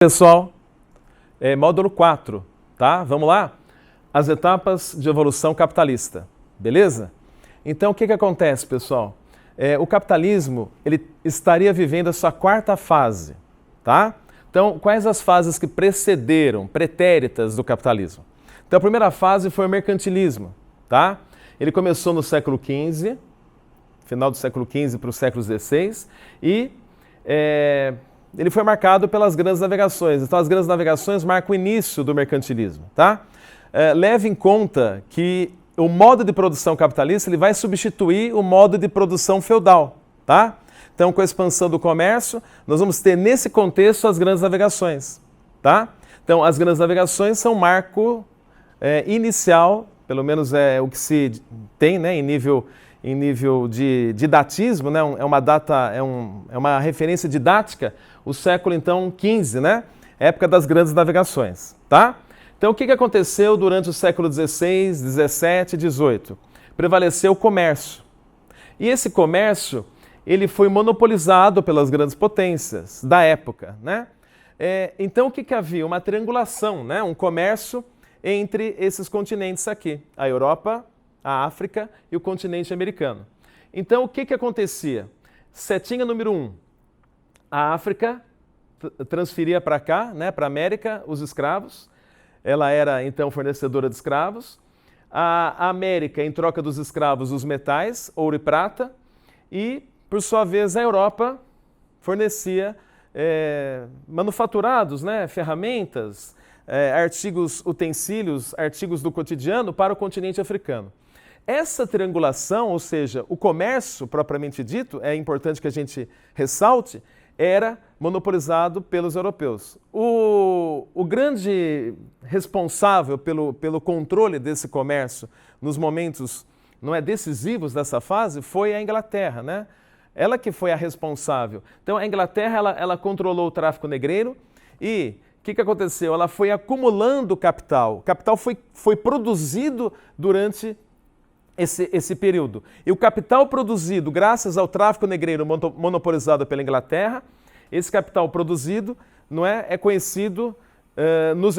Pessoal, módulo 4, tá? Vamos lá? As etapas de evolução capitalista, beleza? Então, o que acontece, pessoal? O capitalismo, ele estaria vivendo a sua quarta fase, tá? Então, quais as fases que precederam, pretéritas do capitalismo? Então, a primeira fase foi o mercantilismo, tá? Ele começou no século XV, final do século XV para o século XVI, e ele foi marcado pelas grandes navegações. Então, as grandes navegações marcam o início do mercantilismo, tá? Leve em conta que o modo de produção capitalista ele vai substituir o modo de produção feudal, tá? Então, com a expansão do comércio, nós vamos ter nesse contexto as grandes navegações, tá? Então, as grandes navegações são um marco inicial, pelo menos é o que se tem, né, em nível de didatismo, né? É uma referência didática, o século, então, XV, né? Época das grandes navegações, tá? Então, o que aconteceu durante o século XVI, XVII e XVIII? Prevaleceu o comércio. E esse comércio, ele foi monopolizado pelas grandes potências da época, né? Então, o que havia? Uma triangulação, né? Um comércio entre esses continentes aqui, a Europa, a África e o continente americano. Então, o que acontecia? Setinha número 1, a África transferia para cá, né, para a América, os escravos. Ela era, então, fornecedora de escravos. A América, em troca dos escravos, os metais, ouro e prata. E, por sua vez, a Europa fornecia manufaturados, né, ferramentas, artigos, utensílios, artigos do cotidiano para o continente africano. Essa triangulação, ou seja, o comércio propriamente dito, é importante que a gente ressalte, era monopolizado pelos europeus. O grande responsável pelo controle desse comércio nos momentos decisivos dessa fase foi a Inglaterra, né? Ela que foi a responsável. Então a Inglaterra ela controlou o tráfico negreiro e o que aconteceu? Ela foi acumulando capital. O capital foi produzido durante esse período. E o capital produzido graças ao tráfico negreiro monopolizado pela Inglaterra, esse capital produzido é conhecido pelos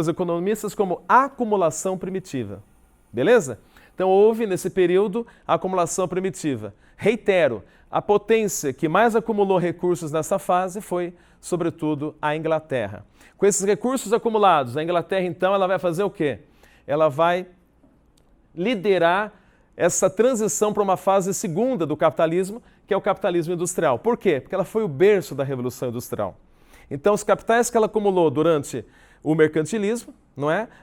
economistas como acumulação primitiva. Beleza? Então houve nesse período a acumulação primitiva. Reitero, a potência que mais acumulou recursos nessa fase foi, sobretudo, a Inglaterra. Com esses recursos acumulados, a Inglaterra, então, ela vai fazer o quê? Ela vai liderar essa transição para uma fase segunda do capitalismo, que é o capitalismo industrial. Por quê? Porque ela foi o berço da Revolução Industrial. Então, os capitais que ela acumulou durante o mercantilismo,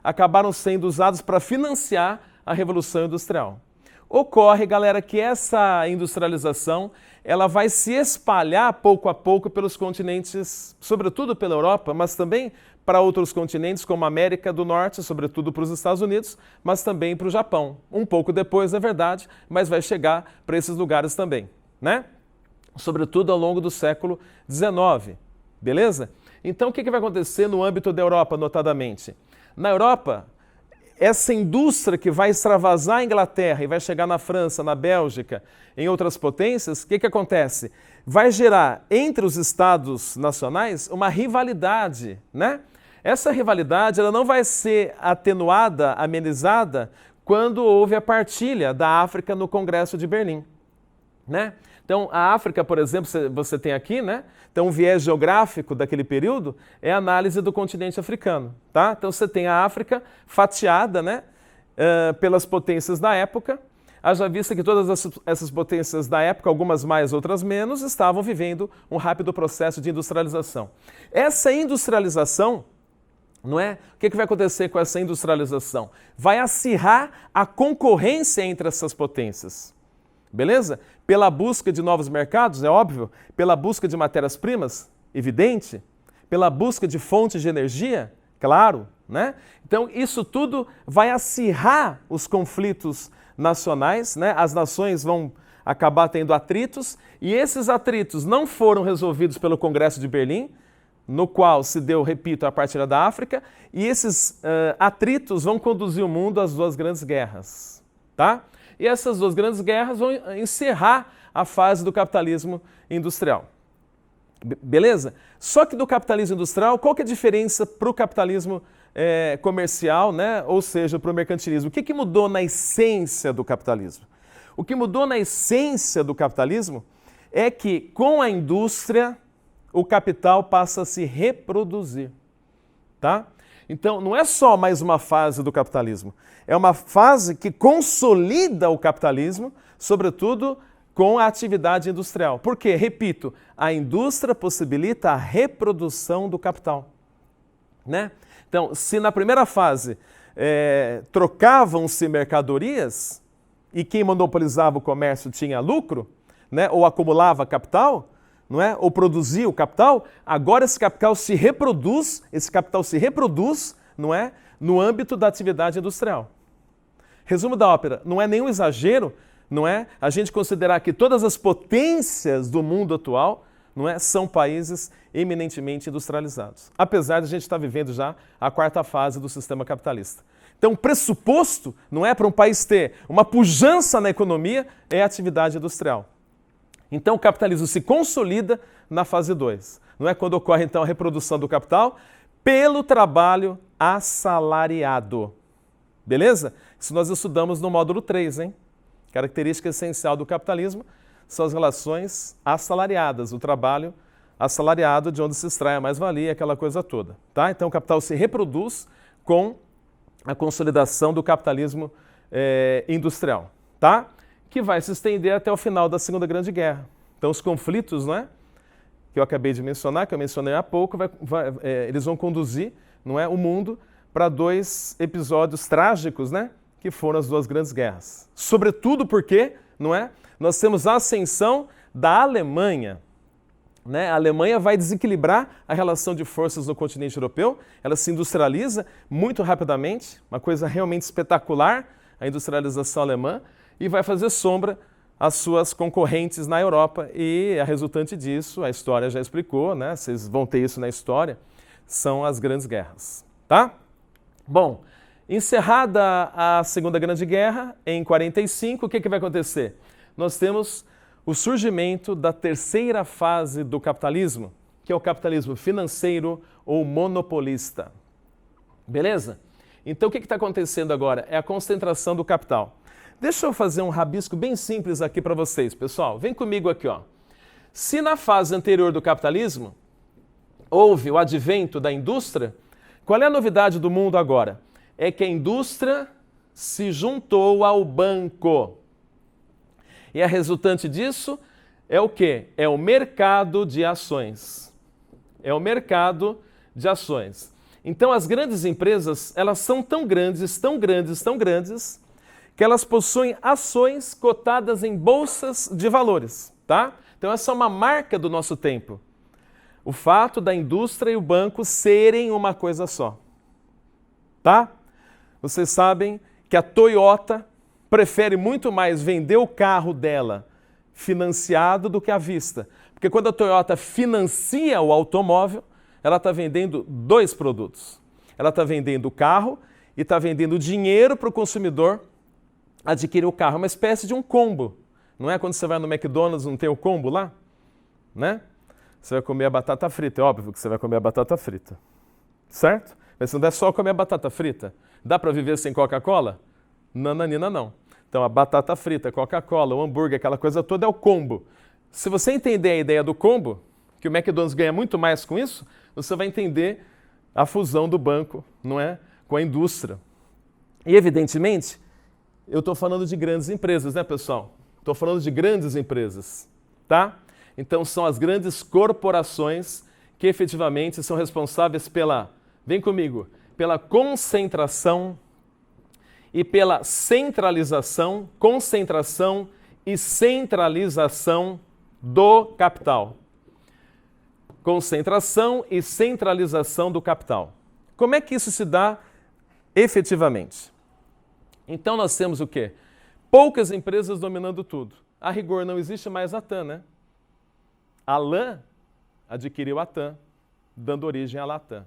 acabaram sendo usados para financiar a Revolução Industrial. Ocorre, galera, que essa industrialização ela vai se espalhar pouco a pouco pelos continentes, sobretudo pela Europa, mas também para outros continentes como a América do Norte, sobretudo para os Estados Unidos, mas também para o Japão. Um pouco depois, é verdade, mas vai chegar para esses lugares também, né? Sobretudo ao longo do século XIX, beleza? Então, o que vai acontecer no âmbito da Europa, notadamente? Na Europa, essa indústria que vai extravasar a Inglaterra e vai chegar na França, na Bélgica, em outras potências, o que acontece? Vai gerar entre os estados nacionais uma rivalidade, né? Essa rivalidade ela não vai ser atenuada, amenizada, quando houve a partilha da África no Congresso de Berlim, né? Então, a África, por exemplo, você tem aqui, né? Então, o viés geográfico daquele período é a análise do continente africano, tá? Então, você tem a África fatiada, né? Pelas potências da época. Haja vista que todas essas potências da época, algumas mais, outras menos, estavam vivendo um rápido processo de industrialização. Essa industrialização, o que vai acontecer com essa industrialização? Vai acirrar a concorrência entre essas potências. Beleza? Pela busca de novos mercados, é óbvio, pela busca de matérias-primas, evidente, pela busca de fontes de energia, claro, né? Então, isso tudo vai acirrar os conflitos nacionais, né? As nações vão acabar tendo atritos, e esses atritos não foram resolvidos pelo Congresso de Berlim, no qual se deu, repito, a partilha da África, e esses atritos vão conduzir o mundo às duas grandes guerras, tá? E essas duas grandes guerras vão encerrar a fase do capitalismo industrial. Beleza? Só que do capitalismo industrial, qual que é a diferença para o capitalismo comercial, né? Ou seja, para o mercantilismo? O que mudou na essência do capitalismo? O que mudou na essência do capitalismo é que com a indústria o capital passa a se reproduzir, tá? Então não é só mais uma fase do capitalismo, é uma fase que consolida o capitalismo, sobretudo com a atividade industrial. Por quê? Repito, a indústria possibilita a reprodução do capital, né? Então, se na primeira fase trocavam-se mercadorias e quem monopolizava o comércio tinha lucro, né? Ou acumulava capital, não é? Ou produzia o capital, agora esse capital se reproduz, não é? No âmbito da atividade industrial. Resumo da ópera, não é nenhum exagero, não é? A gente considerar que todas as potências do mundo atual, não é? São países eminentemente industrializados. Apesar de a gente estar vivendo já a quarta fase do sistema capitalista. Então, o pressuposto, não é, para um país ter uma pujança na economia, é a atividade industrial. Então, o capitalismo se consolida na fase 2. Não é quando ocorre, então, a reprodução do capital pelo trabalho assalariado. Beleza? Isso nós estudamos no módulo 3, hein? Característica essencial do capitalismo são as relações assalariadas, o trabalho assalariado de onde se extrai a mais-valia, aquela coisa toda. Tá? Então, o capital se reproduz com a consolidação do capitalismo industrial, tá? Que vai se estender até o final da Segunda Grande Guerra. Então, os conflitos, não é? Que eu acabei de mencionar, que eu mencionei há pouco, eles vão conduzir, não é, o mundo para 2 episódios trágicos, né? Que foram as 2 grandes guerras. Sobretudo porque, não é? Nós temos a ascensão da Alemanha. Né? A Alemanha vai desequilibrar a relação de forças no continente europeu, ela se industrializa muito rapidamente, uma coisa realmente espetacular, a industrialização alemã, e vai fazer sombra às suas concorrentes na Europa, e a resultante disso, a história já explicou, né? Vocês vão ter isso na história, são as grandes guerras. Tá? Bom, encerrada a Segunda Grande Guerra, em 45, o que vai acontecer? Nós temos o surgimento da terceira fase do capitalismo, que é o capitalismo financeiro ou monopolista. Beleza? Então o que está acontecendo agora? É a concentração do capital. Deixa eu fazer um rabisco bem simples aqui para vocês, pessoal. Vem comigo aqui, ó. Se na fase anterior do capitalismo houve o advento da indústria, qual é a novidade do mundo agora? É que a indústria se juntou ao banco. E a resultante disso é o quê? É o mercado de ações. É o mercado de ações. Então as grandes empresas, elas são tão grandes, que elas possuem ações cotadas em bolsas de valores, tá? Então essa é uma marca do nosso tempo. O fato da indústria e o banco serem uma coisa só. Tá? Vocês sabem que a Toyota prefere muito mais vender o carro dela financiado do que à vista. Porque quando a Toyota financia o automóvel, ela está vendendo 2 produtos. Ela está vendendo o carro e está vendendo dinheiro para o consumidor adquirir o carro. É uma espécie de um combo. Não é quando você vai no McDonald's, não tem o combo lá? Né? Você vai comer a batata frita. É óbvio que você vai comer a batata frita. Certo? Mas não é só comer a batata frita. Dá para viver sem Coca-Cola? Nananina não. Então a batata frita, Coca-Cola, o hambúrguer, aquela coisa toda é o combo. Se você entender a ideia do combo, que o McDonald's ganha muito mais com isso, você vai entender a fusão do banco, não é, com a indústria. E evidentemente, eu estou falando de grandes empresas, né, pessoal? Estou falando de grandes empresas, tá? Então são as grandes corporações que efetivamente são responsáveis pela, vem comigo, pela concentração e pela centralização, concentração e centralização do capital. Concentração e centralização do capital. Como é que isso se dá efetivamente? Então nós temos o quê? Poucas empresas dominando tudo. A rigor não existe mais a TAM, né? A LAN adquiriu a TAM, dando origem à Latam.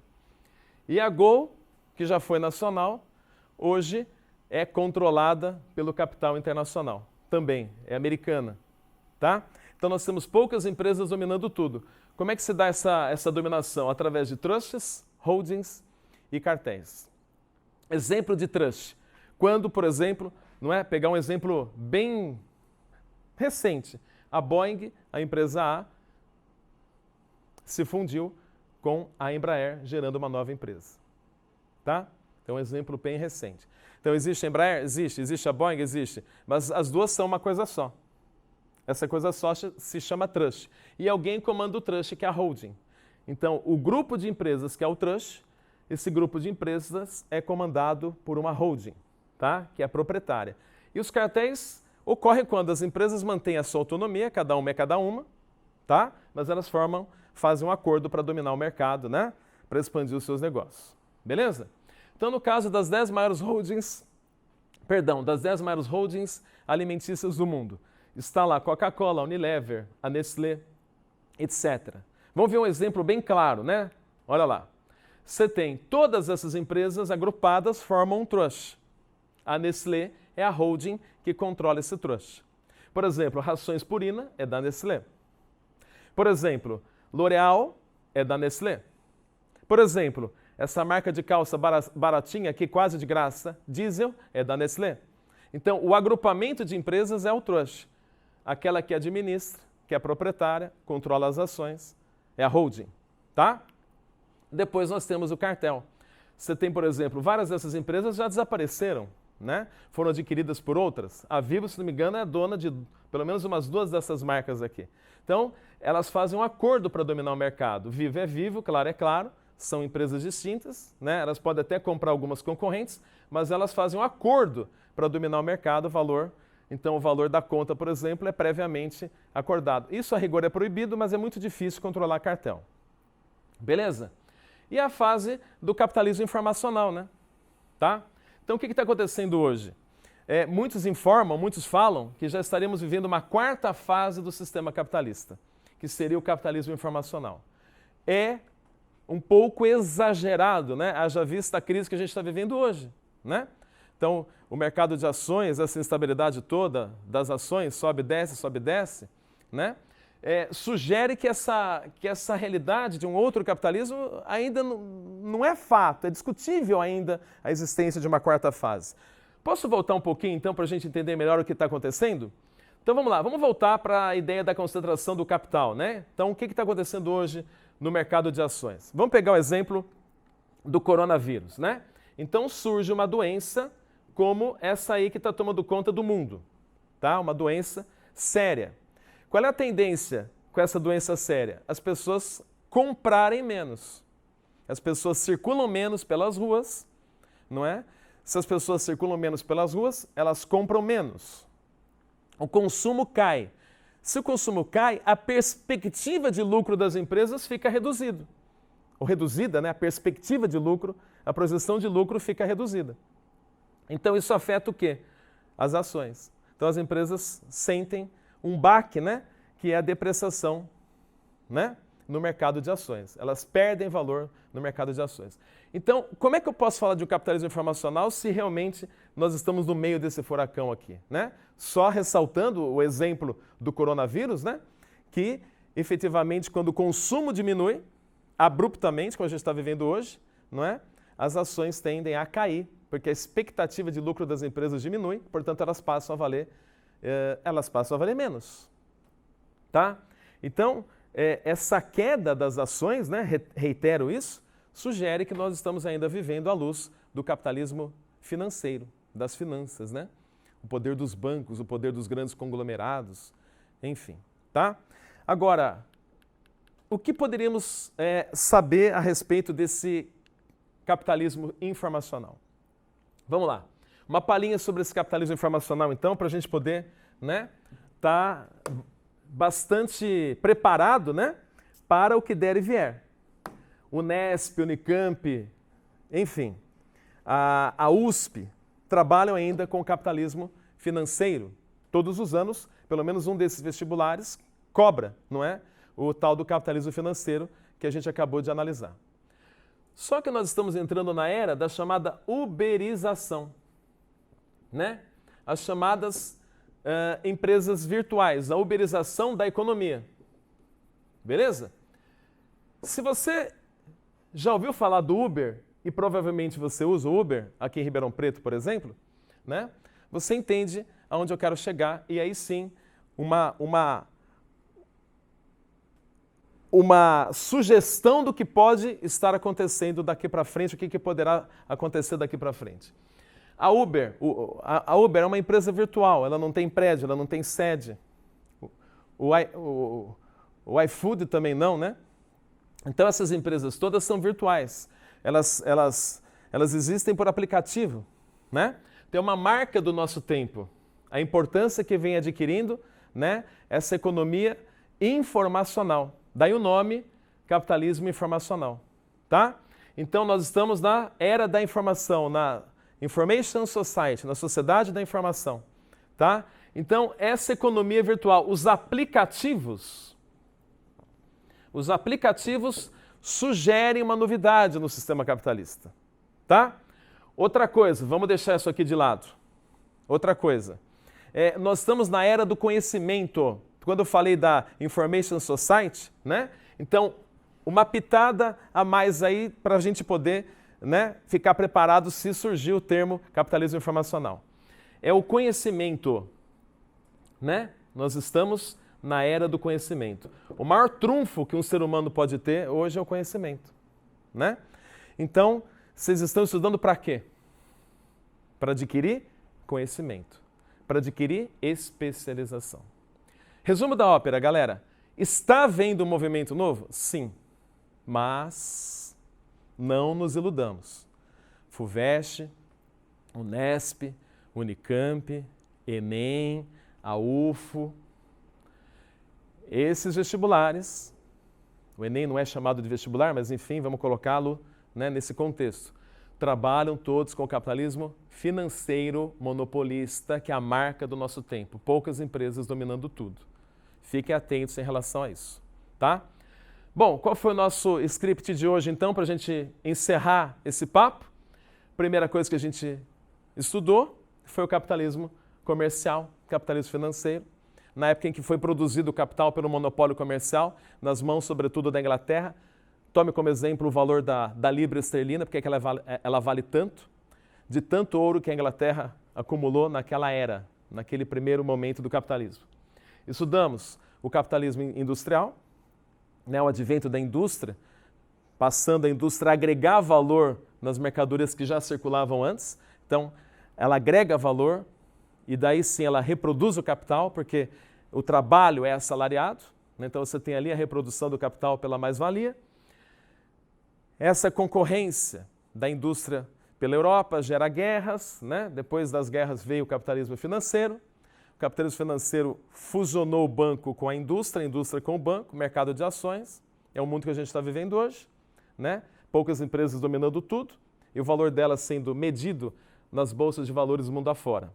E a Gol, que já foi nacional, hoje é controlada pelo capital internacional. Também é americana, tá? Então nós temos poucas empresas dominando tudo. Como é que se dá essa dominação? Através de trusts, holdings e cartéis. Exemplo de trust. Quando, por exemplo, não é? Pegar um exemplo bem recente. A Boeing, a empresa A, se fundiu com a Embraer, gerando uma nova empresa. Tá? Então, um exemplo bem recente. Então, existe a Embraer? Existe a Boeing? Existe. Mas as duas são uma coisa só. Essa coisa só se chama trust. E alguém comanda o trust, que é a holding. Então, o grupo de empresas, que é o trust, esse grupo de empresas é comandado por uma holding, tá? Que é a proprietária. E os cartéis ocorrem quando as empresas mantêm a sua autonomia, cada uma é cada uma, tá? Mas elas fazem um acordo para dominar o mercado, né? Para expandir os seus negócios. Beleza? Então, no caso das 10 maiores holdings alimentícias do mundo, está lá Coca-Cola, a Unilever, a Nestlé, etc. Vamos ver um exemplo bem claro, né? Olha lá. Você tem todas essas empresas agrupadas, formam um trust. A Nestlé é a holding que controla esse trust. Por exemplo, Rações Purina é da Nestlé. Por exemplo, L'Oréal é da Nestlé. Por exemplo, essa marca de calça baratinha aqui, quase de graça, Diesel, é da Nestlé. Então, o agrupamento de empresas é o trust. Aquela que administra, que é a proprietária, controla as ações, é a holding, tá? Depois nós temos o cartel. Você tem, por exemplo, várias dessas empresas já desapareceram, né? Foram adquiridas por outras. A Vivo, se não me engano, é dona de pelo menos umas 2 dessas marcas aqui. Então, elas fazem um acordo para dominar o mercado. Vivo é Vivo, Claro é Claro, são empresas distintas, né? Elas podem até comprar algumas concorrentes, mas elas fazem um acordo para dominar o mercado, o valor. Então, o valor da conta, por exemplo, é previamente acordado. Isso a rigor é proibido, mas é muito difícil controlar cartel. Beleza? E a fase do capitalismo informacional, né? Tá? Então, o que está acontecendo hoje? Muitos informam, muitos falam que já estaremos vivendo uma 4ª fase do sistema capitalista, que seria o capitalismo informacional. É um pouco exagerado, né? Haja vista a crise que a gente está vivendo hoje, né? Então, o mercado de ações, essa instabilidade toda das ações, sobe, desce, né? Sugere que essa realidade de um outro capitalismo ainda não é fato, é discutível ainda a existência de uma 4ª fase. Posso voltar um pouquinho, então, para a gente entender melhor o que está acontecendo? Então, vamos lá, vamos voltar para a ideia da concentração do capital, né? Então, o que está acontecendo hoje no mercado de ações? Vamos pegar o exemplo do coronavírus, né? Então, surge uma doença como essa aí que está tomando conta do mundo, tá? Uma doença séria. Qual é a tendência com essa doença séria? As pessoas comprarem menos. As pessoas circulam menos pelas ruas, não é? Se as pessoas circulam menos pelas ruas, elas compram menos. O consumo cai. Se o consumo cai, a perspectiva de lucro das empresas fica reduzida. Ou reduzida, né? A perspectiva de lucro, a projeção de lucro fica reduzida. Então, isso afeta o quê? As ações. Então, as empresas sentem um baque, né? Que é a depreciação, né? No mercado de ações. Elas perdem valor no mercado de ações. Então, como é que eu posso falar de um capitalismo informacional se realmente nós estamos no meio desse furacão aqui, né? Só ressaltando o exemplo do coronavírus, né? Que, efetivamente, quando o consumo diminui abruptamente, como a gente está vivendo hoje, não é? As ações tendem a cair, porque a expectativa de lucro das empresas diminui, portanto, elas passam a valer menos. Tá? Então, essa queda das ações, né, reitero isso, sugere que nós estamos ainda vivendo à luz do capitalismo financeiro, das finanças, né? O poder dos bancos, o poder dos grandes conglomerados, enfim. Tá? Agora, o que poderíamos saber a respeito desse capitalismo informacional? Vamos lá. Uma palhinha sobre esse capitalismo informacional, então, para a gente poder, né, tá bastante preparado, né, para o que der e vier. Unesp, Unicamp, enfim, a USP trabalham ainda com o capitalismo financeiro. Todos os anos, pelo menos um desses vestibulares cobra, não é? O tal do capitalismo financeiro que a gente acabou de analisar. Só que nós estamos entrando na era da chamada uberização, né? As chamadas empresas virtuais, a uberização da economia. Beleza? Se você já ouviu falar do Uber, e provavelmente você usa o Uber, aqui em Ribeirão Preto, por exemplo, né? Você entende aonde eu quero chegar, e aí sim, uma sugestão do que pode estar acontecendo daqui para frente, o que poderá acontecer daqui para frente. A Uber é uma empresa virtual, ela não tem prédio, ela não tem sede. O iFood também não, né? Então essas empresas todas são virtuais. Elas existem por aplicativo, né? Tem uma marca do nosso tempo. A importância que vem adquirindo, né, essa economia informacional. Daí o nome, capitalismo informacional, tá? Então nós estamos na era da informação, na Information Society, na sociedade da informação, tá? Então essa economia virtual, os aplicativos sugerem uma novidade no sistema capitalista, tá? Outra coisa, vamos deixar isso aqui de lado. Outra coisa, nós estamos na era do conhecimento. Quando eu falei da Information Society, né? Então, uma pitada a mais aí para a gente poder, né, ficar preparado se surgir o termo capitalismo informacional. É o conhecimento, né? Nós estamos na era do conhecimento. O maior trunfo que um ser humano pode ter hoje é o conhecimento, né? Então, vocês estão estudando para quê? Para adquirir conhecimento, para adquirir especialização. Resumo da ópera, galera. Está havendo um movimento novo? Sim. Mas não nos iludamos. FUVEST, Unesp, Unicamp, Enem, a UFO, esses vestibulares, o Enem não é chamado de vestibular, mas enfim, vamos colocá-lo, né, nesse contexto. Trabalham todos com o capitalismo financeiro monopolista, que é a marca do nosso tempo. Poucas empresas dominando tudo. Fiquem atentos em relação a isso, tá? Bom, qual foi o nosso script de hoje, então, para a gente encerrar esse papo? Primeira coisa que a gente estudou foi o capitalismo comercial, capitalismo financeiro. Na época em que foi produzido o capital pelo monopólio comercial, nas mãos, sobretudo, da Inglaterra. Tome como exemplo o valor da libra esterlina, porque ela vale tanto, de tanto ouro que a Inglaterra acumulou naquela era, naquele primeiro momento do capitalismo. Estudamos o capitalismo industrial, né, o advento da indústria, passando a indústria a agregar valor nas mercadorias que já circulavam antes. Então, ela agrega valor e daí sim ela reproduz o capital, porque o trabalho é assalariado, né? Então você tem ali a reprodução do capital pela mais-valia. Essa concorrência da indústria pela Europa gera guerras, né? Depois das guerras veio o capitalismo financeiro. O capitalismo financeiro fusionou o banco com a indústria com o banco, mercado de ações. É o mundo que a gente está vivendo hoje, né? Poucas empresas dominando tudo e o valor delas sendo medido nas bolsas de valores mundo afora.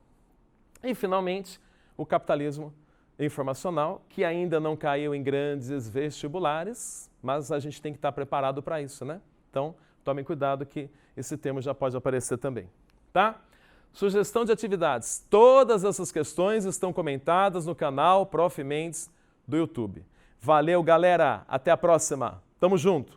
E, finalmente, o capitalismo informacional, que ainda não caiu em grandes vestibulares, mas a gente tem que estar preparado para isso, né? Então, tomem cuidado que esse termo já pode aparecer também, tá? Sugestão de atividades. Todas essas questões estão comentadas no canal Prof. Mendes do YouTube. Valeu, galera! Até a próxima! Tamo junto!